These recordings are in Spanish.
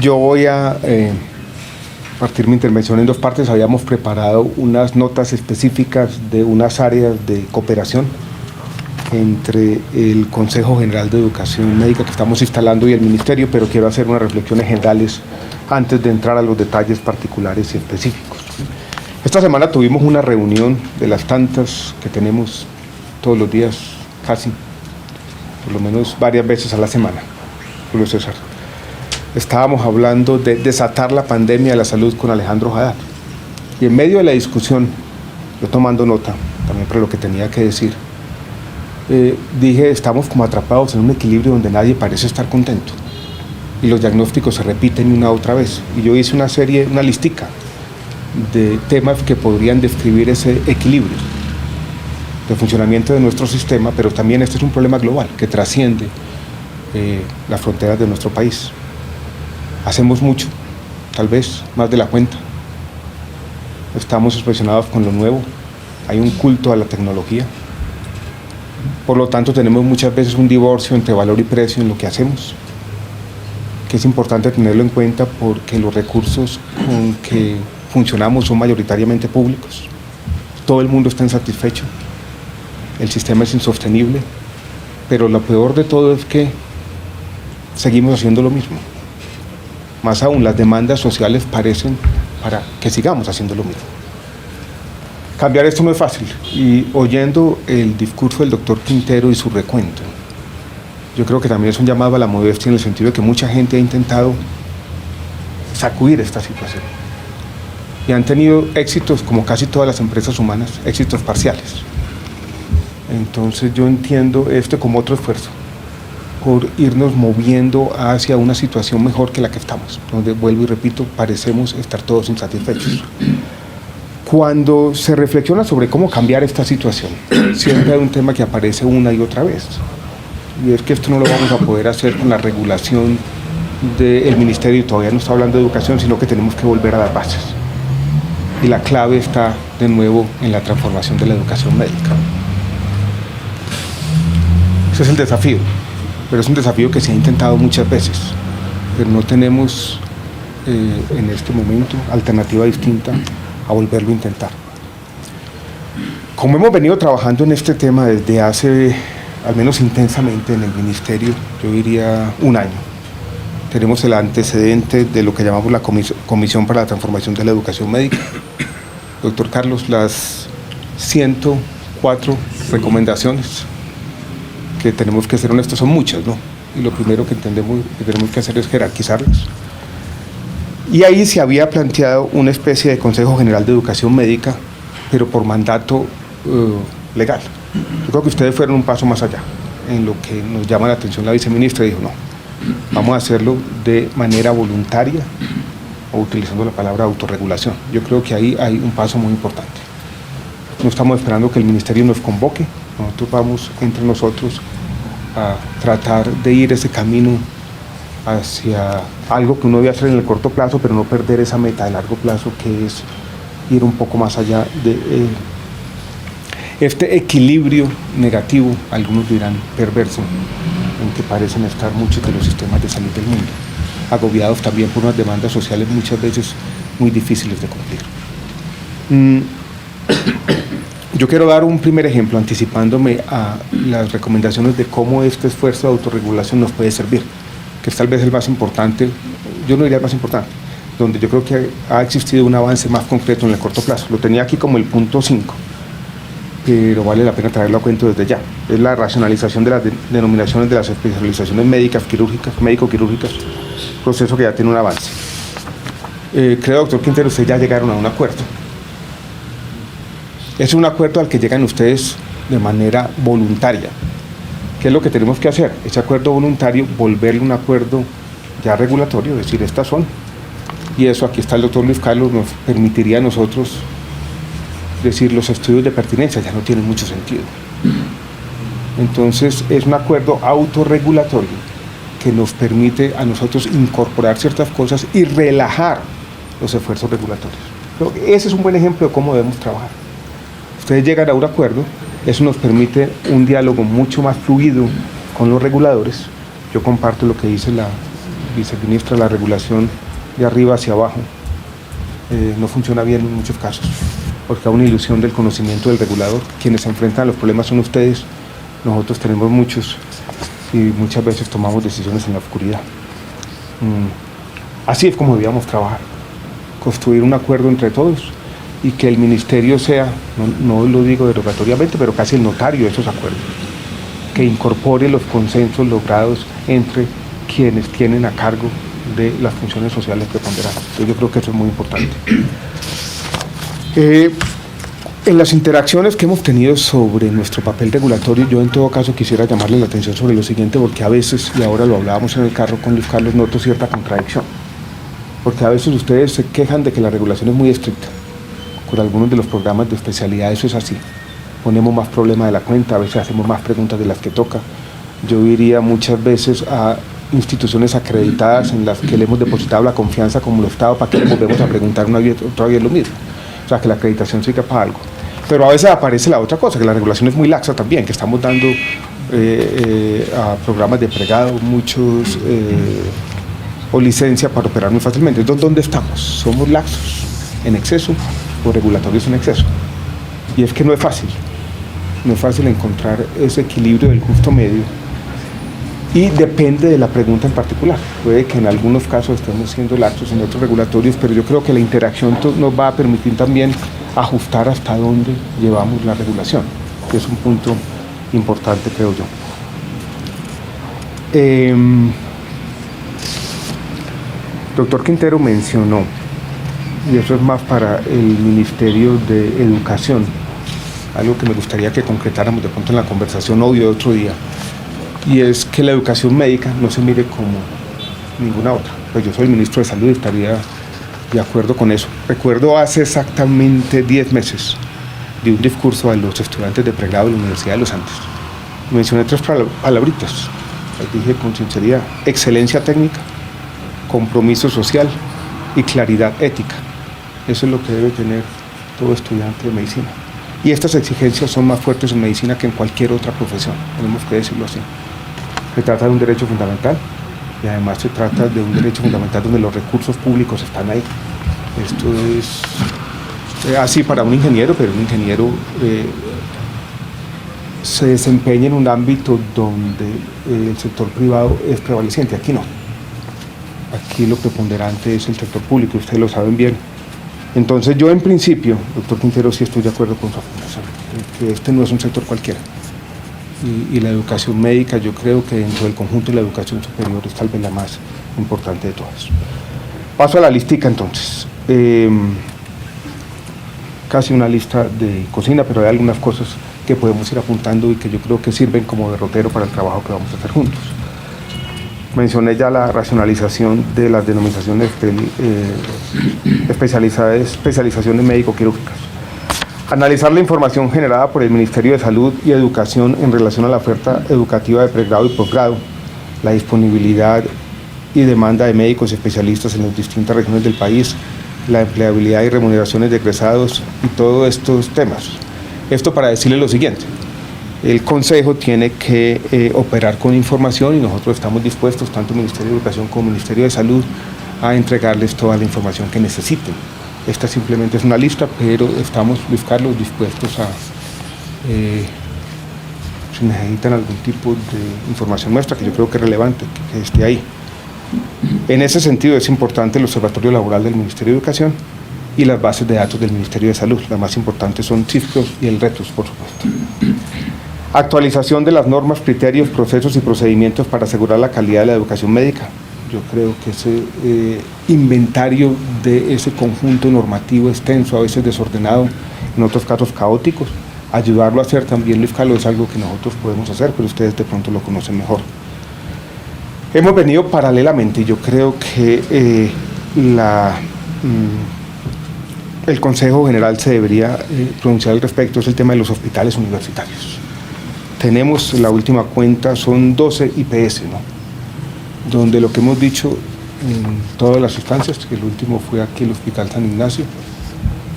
Yo voy a partir mi intervención en dos partes. Habíamos preparado unas notas específicas de unas áreas de cooperación entre el Consejo General de Educación Médica que estamos instalando y el Ministerio, pero quiero hacer unas reflexiones generales antes de entrar a los detalles particulares y específicos. Esta semana tuvimos una reunión de las tantas que tenemos todos los días, casi, por lo menos varias veces a la semana, Julio César. Estábamos hablando de desatar la pandemia de la salud con Alejandro Haddad. Y en medio de la discusión, yo tomando nota también para lo que tenía que decir, dije, estamos como atrapados en un equilibrio donde nadie parece estar contento. Y los diagnósticos se repiten una otra vez. Y yo hice una listica de temas que podrían describir ese equilibrio de funcionamiento de nuestro sistema, pero también este es un problema global que trasciende las fronteras de nuestro país. Hacemos mucho, tal vez más de la cuenta. Estamos obsesionados con lo nuevo. Hay un culto a la tecnología. Por lo tanto, tenemos muchas veces un divorcio entre valor y precio en lo que hacemos, que es importante tenerlo en cuenta porque los recursos con que funcionamos son mayoritariamente públicos. Todo el mundo está insatisfecho. El sistema es insostenible. Pero lo peor de todo es que seguimos haciendo lo mismo. Más aún, las demandas sociales parecen para que sigamos haciendo lo mismo. Cambiar esto no es fácil, y oyendo el discurso del doctor Quintero y su recuento, yo creo que también es un llamado a la modestia en el sentido de que mucha gente ha intentado sacudir esta situación. Y han tenido éxitos, como casi todas las empresas humanas, éxitos parciales. Entonces yo entiendo esto como otro esfuerzo por irnos moviendo hacia una situación mejor que la que estamos, donde, vuelvo y repito, parecemos estar todos insatisfechos. Cuando se reflexiona sobre cómo cambiar esta situación, siempre hay un tema que aparece una y otra vez, y es que esto no lo vamos a poder hacer con la regulación del Ministerio, y todavía no está hablando de educación, sino que tenemos que volver a las bases. Y la clave está, de nuevo, en la transformación de la educación médica. Ese es el desafío. Pero es un desafío que se ha intentado muchas veces, pero no tenemos en este momento alternativa distinta a volverlo a intentar. Como hemos venido trabajando en este tema desde hace, al menos intensamente en el Ministerio, yo diría un año, tenemos el antecedente de lo que llamamos la Comisión para la Transformación de la Educación Médica. Doctor Carlos, las 104 recomendaciones que tenemos que ser honestos, son muchas, ¿no? Y lo primero que entendemos que tenemos que hacer es jerarquizarlas. Y ahí se había planteado una especie de Consejo General de Educación Médica, pero por mandato legal. Yo creo que ustedes fueron un paso más allá, en lo que nos llama la atención la viceministra, dijo, no, vamos a hacerlo de manera voluntaria, o utilizando la palabra autorregulación. Yo creo que ahí hay un paso muy importante. No estamos esperando que el Ministerio nos convoque, nosotros vamos entre nosotros a tratar de ir ese camino hacia algo que uno debe hacer en el corto plazo, pero no perder esa meta de largo plazo, que es ir un poco más allá de este equilibrio negativo, algunos dirán perverso, en que parecen estar muchos de los sistemas de salud del mundo, agobiados también por unas demandas sociales muchas veces muy difíciles de cumplir. Yo quiero dar un primer ejemplo, anticipándome a las recomendaciones de cómo este esfuerzo de autorregulación nos puede servir, que es tal vez el más importante, yo no diría el más importante, donde yo creo que ha existido un avance más concreto en el corto plazo. Lo tenía aquí como el punto 5, pero vale la pena traerlo a cuento desde ya. Es la racionalización de las denominaciones de las especializaciones médicas, quirúrgicas, médico-quirúrgicas, proceso que ya tiene un avance. Creo, doctor Quintero, ustedes ya llegaron a un acuerdo. Es un acuerdo al que llegan ustedes de manera voluntaria. ¿Qué es lo que tenemos que hacer? Ese acuerdo voluntario, volverle un acuerdo ya regulatorio, decir, estas son. Y eso, aquí está el doctor Luis Carlos, nos permitiría a nosotros decir, los estudios de pertinencia ya no tienen mucho sentido. Entonces, es un acuerdo autorregulatorio que nos permite a nosotros incorporar ciertas cosas y relajar los esfuerzos regulatorios. Ese es un buen ejemplo de cómo debemos trabajar. Ustedes llegan a un acuerdo Eso nos permite un diálogo mucho más fluido con los reguladores. Yo comparto lo que dice la viceministra, la regulación de arriba hacia abajo no funciona bien en muchos casos, porque hay una ilusión del conocimiento del regulador. Quienes se enfrentan a los problemas son ustedes, nosotros tenemos muchos y muchas veces tomamos decisiones en la oscuridad. Así es como debíamos trabajar, construir un acuerdo entre todos y que el ministerio sea, no lo digo derogatoriamente, pero casi el notario de esos acuerdos, que incorpore los consensos logrados entre quienes tienen a cargo de las funciones sociales preponderantes. Yo creo que eso es muy importante. En las interacciones que hemos tenido sobre nuestro papel regulatorio, yo en todo caso quisiera llamarle la atención sobre lo siguiente, porque a veces, y ahora lo hablábamos en el carro con Luis Carlos, noto cierta contradicción, porque a veces ustedes se quejan de que la regulación es muy estricta. Con algunos de los programas de especialidad eso es así. Ponemos más problema de la cuenta, a veces hacemos más preguntas de las que toca. Yo iría muchas veces a instituciones acreditadas en las que le hemos depositado la confianza como el Estado, para que le volvemos a preguntar una vez, otra vez lo mismo. O sea, que la acreditación sirva para algo. Pero a veces aparece la otra cosa, que la regulación es muy laxa también, que estamos dando a programas de pregado muchos o licencia para operar muy fácilmente. Entonces, ¿dónde estamos? ¿Somos laxos en exceso o regulatorios en exceso? Y es que no es fácil encontrar ese equilibrio del justo medio, y depende de la pregunta en particular. Puede que en algunos casos estemos siendo laxos, en otros regulatorios, pero yo creo que la interacción nos va a permitir también ajustar hasta dónde llevamos la regulación, que es un punto importante, creo yo. Doctor Quintero mencionó, y eso es más para el Ministerio de Educación, algo que me gustaría que concretáramos de pronto en la conversación hoy o otro día, y es que la educación médica no se mire como ninguna otra. Pues yo soy el ministro de Salud y estaría de acuerdo con eso. Recuerdo hace exactamente 10 meses de un discurso a los estudiantes de pregrado de la Universidad de los Andes. Mencioné 3 palabritas, las dije con sinceridad: excelencia técnica, compromiso social y claridad ética. Eso es lo que debe tener todo estudiante de medicina. Y estas exigencias son más fuertes en medicina que en cualquier otra profesión, tenemos que decirlo así. Se trata de un derecho fundamental y además se trata de un derecho fundamental donde los recursos públicos están ahí. Esto es así para un ingeniero, pero un ingeniero se desempeña en un ámbito donde el sector privado es prevaleciente. Aquí no. Aquí lo preponderante es el sector público, ustedes lo saben bien. Entonces yo en principio, doctor Quintero, sí estoy de acuerdo con su afirmación, que este no es un sector cualquiera. Y la educación médica, yo creo que dentro del conjunto de la educación superior es tal vez la más importante de todas. Paso a la listica entonces. Casi una lista de cocina, pero hay algunas cosas que podemos ir apuntando y que yo creo que sirven como derrotero para el trabajo que vamos a hacer juntos. Mencioné ya la racionalización de las denominaciones especializaciones médico-quirúrgicas. Analizar la información generada por el Ministerio de Salud y Educación en relación a la oferta educativa de pregrado y posgrado, la disponibilidad y demanda de médicos y especialistas en las distintas regiones del país, la empleabilidad y remuneraciones de egresados y todos estos temas. Esto para decirle lo siguiente: el Consejo tiene que operar con información y nosotros estamos dispuestos, tanto el Ministerio de Educación como el Ministerio de Salud, a entregarles toda la información que necesiten. Esta simplemente es una lista, pero estamos, Luis Carlos, dispuestos a, si necesitan algún tipo de información nuestra, que yo creo que es relevante, que esté ahí. En ese sentido es importante el Observatorio Laboral del Ministerio de Educación y las bases de datos del Ministerio de Salud. Las más importantes son CIFPROS y el RETOS, por supuesto. Actualización de las normas, criterios, procesos y procedimientos para asegurar la calidad de la educación médica. Yo creo que ese inventario de ese conjunto normativo extenso, a veces desordenado, en otros casos caóticos, ayudarlo a hacer también, Luis Carlos, es algo que nosotros podemos hacer, pero ustedes de pronto lo conocen mejor. Hemos venido paralelamente, y yo creo que el Consejo General se debería pronunciar al respecto, es el tema de los hospitales universitarios. Tenemos la última cuenta, son 12 IPS, ¿no?, donde lo que hemos dicho en todas las instancias, que el último fue aquí el Hospital San Ignacio,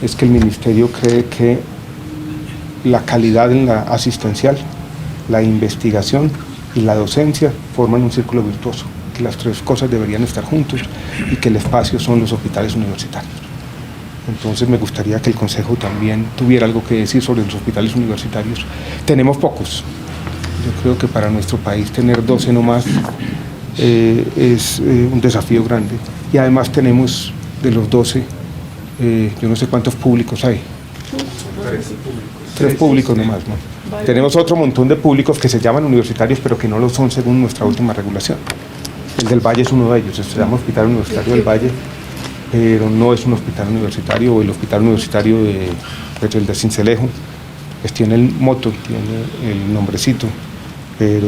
es que el Ministerio cree que la calidad en la asistencial, la investigación y la docencia forman un círculo virtuoso, que las tres cosas deberían estar juntos y que el espacio son los hospitales universitarios. Entonces me gustaría que el Consejo también tuviera algo que decir sobre los hospitales universitarios. Tenemos pocos. Yo creo que para nuestro país tener 12 no más es un desafío grande. Y además tenemos de los 12, yo no sé cuántos públicos hay. 3 públicos nomás, ¿no? Tenemos otro montón de públicos que se llaman universitarios, pero que no lo son según nuestra última regulación. El del Valle es uno de ellos, se llama Hospital Universitario del Valle, pero no es un hospital universitario, o el hospital universitario el de Sincelejo, pues tiene el moto, tiene el nombrecito, pero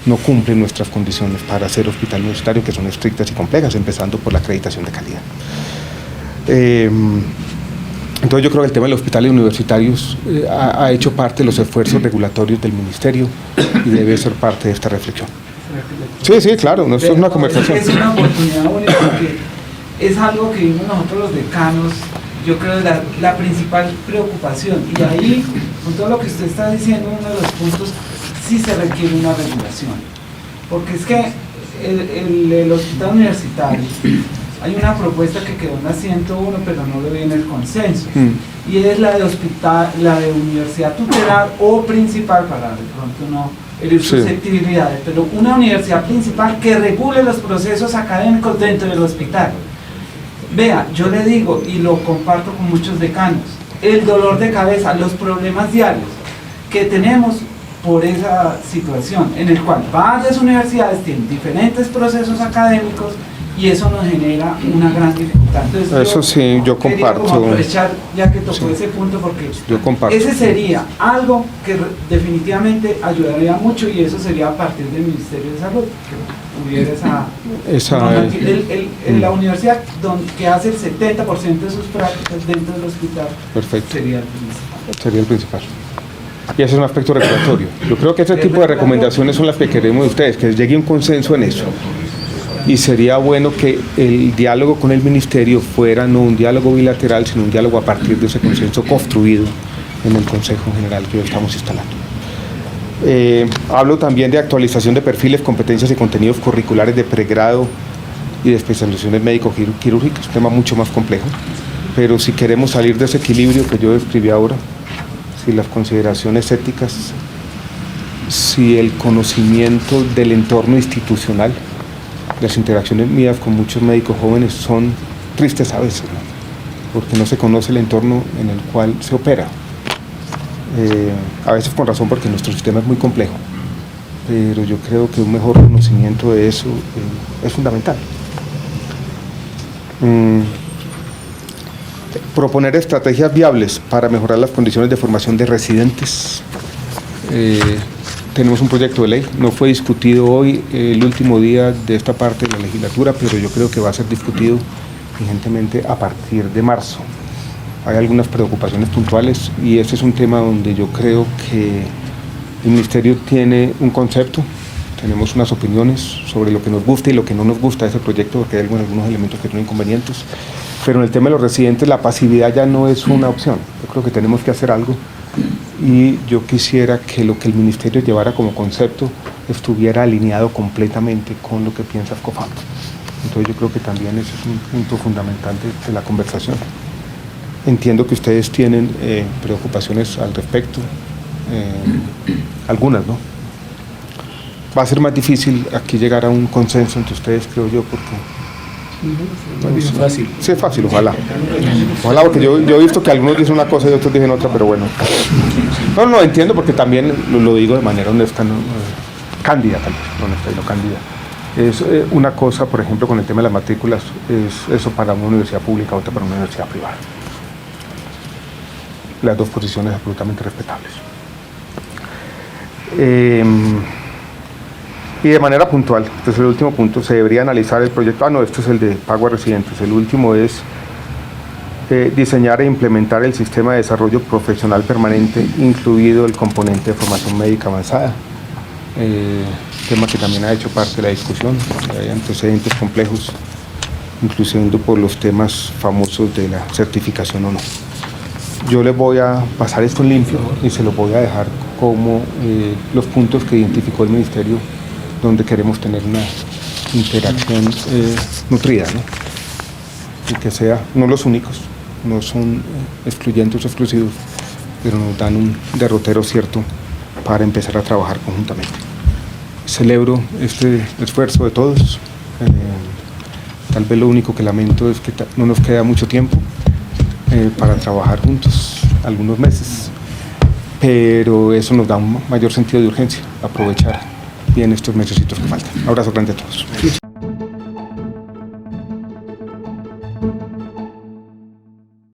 no cumple nuestras condiciones para ser hospital universitario, que son estrictas y complejas, empezando por la acreditación de calidad. Entonces yo creo que el tema de los hospitales universitarios ha hecho parte de los esfuerzos regulatorios del Ministerio y debe ser parte de esta reflexión. Sí, claro, no, esto es una conversación. Es una oportunidad única porque es algo que vimos nosotros los decanos, yo creo la principal preocupación, y ahí, con todo lo que usted está diciendo, uno de los puntos, sí se requiere una regulación, porque es que el hospital universitario, hay una propuesta que quedó en la 101, pero no le viene el consenso, y es la de universidad tutelar o principal, para de pronto no herir susceptibilidades, pero una universidad principal que regule los procesos académicos dentro del hospital. Vea, yo le digo, y lo comparto con muchos decanos, el dolor de cabeza, los problemas diarios que tenemos por esa situación, en el cual varias universidades tienen diferentes procesos académicos y eso nos genera una gran dificultad. Entonces, eso sí, yo comparto. Como aprovechar, ya que tocó ese punto, porque yo comparto. Ese sería algo que definitivamente ayudaría mucho, y eso sería a partir del Ministerio de Salud, que hubiera la universidad que hace el 70% de sus prácticas dentro del hospital. Perfecto. Sería el principal. Sería el principal. Y ese es un aspecto regulatorio. Yo creo que ese tipo de recomendaciones son las que queremos de ustedes, que llegue un consenso en eso. Y sería bueno que el diálogo con el Ministerio fuera no un diálogo bilateral, sino un diálogo a partir de ese consenso construido en el Consejo General que hoy estamos instalando. Hablo también de actualización de perfiles, competencias y contenidos curriculares de pregrado y de especializaciones médico-quirúrgicas, un tema mucho más complejo, pero si queremos salir de ese equilibrio que yo describí ahora, si las consideraciones éticas, si el conocimiento del entorno institucional, las interacciones mías con muchos médicos jóvenes son tristes a veces, ¿no? Porque no se conoce el entorno en el cual se opera. A veces con razón, porque nuestro sistema es muy complejo, pero yo creo que un mejor conocimiento de eso es fundamental. Proponer estrategias viables para mejorar las condiciones de formación de residentes. Tenemos un proyecto de ley, no fue discutido hoy, el último día de esta parte de la legislatura, pero yo creo que va a ser discutido urgentemente a partir de marzo. Hay algunas preocupaciones puntuales y este es un tema donde yo creo que el Ministerio tiene un concepto, tenemos unas opiniones sobre lo que nos gusta y lo que no nos gusta de ese proyecto, porque hay algunos elementos que son inconvenientes, pero en el tema de los residentes la pasividad ya no es una opción. Yo creo que tenemos que hacer algo y yo quisiera que lo que el Ministerio llevara como concepto estuviera alineado completamente con lo que piensa FCOFAM. Entonces yo creo que también ese es un punto fundamental de la conversación. Entiendo que ustedes tienen preocupaciones al respecto, algunas, ¿no? Va a ser más difícil aquí llegar a un consenso entre ustedes, creo yo, porque... Es fácil. Sí, es fácil, ojalá. Ojalá, porque yo he visto que algunos dicen una cosa y otros dicen otra, pero bueno. No, entiendo, porque también lo digo de manera honesta, ¿no? Cándida también, no honesta, no cándida. Es una cosa, por ejemplo, con el tema de las matrículas, es eso para una universidad pública, otra para una universidad privada. Las dos posiciones absolutamente respetables. Y de manera puntual, este es el último punto, se debería analizar el proyecto, este es el de pago a residentes, el último es diseñar e implementar el sistema de desarrollo profesional permanente, incluido el componente de formación médica avanzada, tema que también ha hecho parte de la discusión, hay antecedentes complejos, incluyendo por los temas famosos de la certificación o no. Yo les voy a pasar esto en limpio y se los voy a dejar como los puntos que identificó el Ministerio donde queremos tener una interacción nutrida, ¿no? Y que sea, no los únicos, no son excluyentes o exclusivos, pero nos dan un derrotero cierto para empezar a trabajar conjuntamente. Celebro este esfuerzo de todos. Tal vez lo único que lamento es que no nos queda mucho tiempo para trabajar juntos, algunos meses, pero eso nos da un mayor sentido de urgencia, aprovechar bien estos mesecitos que faltan. Un abrazo grande a todos.